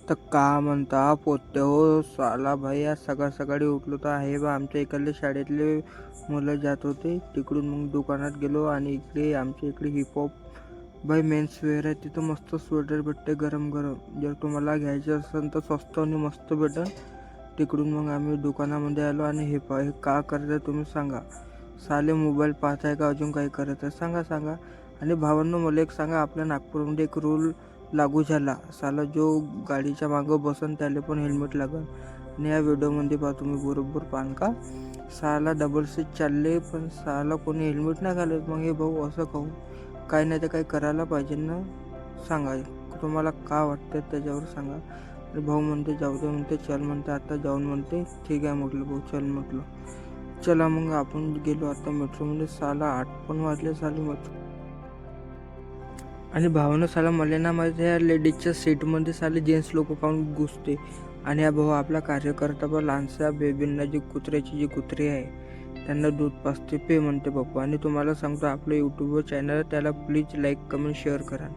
तर का म्हणता पोत्ते हो साला भाई, आज सकाळ सकाळी उठलो तर आहे बा आमच्या इकडले शाळेतले मुलं जात होते तिकडून. मग दुकानात गेलो आणि इकडे आमच्या इकडे हिपहॉप बाई मेन्स वेअर आहे. तिथं मस्त स्वेटर भेटते गरम गरम. जर तुम्हाला घ्यायचं असेल तर स्वस्त आणि मस्त भेटेल तिकडून. मग आम्ही दुकानामध्ये आलो आणि हे का करताय तुम्ही सांगा. साले मोबाईल पाहताय का अजून काही करत आहे सांगा. आणि भावांनो मला एक सांगा, आपल्या नागपूरमध्ये एक रूल लागू झाला. साला जो गाडीच्या मागं बसन त्याला पण हेल्मेट लागल. आणि या व्हिडिओमध्ये पहा तुम्ही बरोबर पाहन का. साला डबल सीट चालले पण साला कोणी हेल्मेट नाही घालत. मग हे भाऊ असं कहू काही नाही तर काही करायला पाहिजे ना. सांगा तुम्हाला का वाटतं त्याच्यावर सांगा. आणि भाऊ म्हणते जाऊ दे म्हणते, चल म्हणते आता जाऊन म्हणते. ठीक आहे म्हटलं भाऊ, चल म्हटलं. चला मग आपण गेलो आता मेट्रोमध्ये. साला 8 पण वाजले साले मेट्रो. आणि भावानं साला मला ना माझ्या लेडीजच्या सीटमध्ये साले जेंट्स लोक काऊन घुसते. आणि हा भाऊ आपला कार्यकर्ता पण लहानसा बेबींना जी कुत्र्याची जी कुत्री आहे त्यांना दूध पाजते पे म्हणते पप्पा. आणि तुम्हाला सांगतो आपलं यूट्यूबवर चॅनल त्याला प्लीज लाईक कमेंट शेअर करा.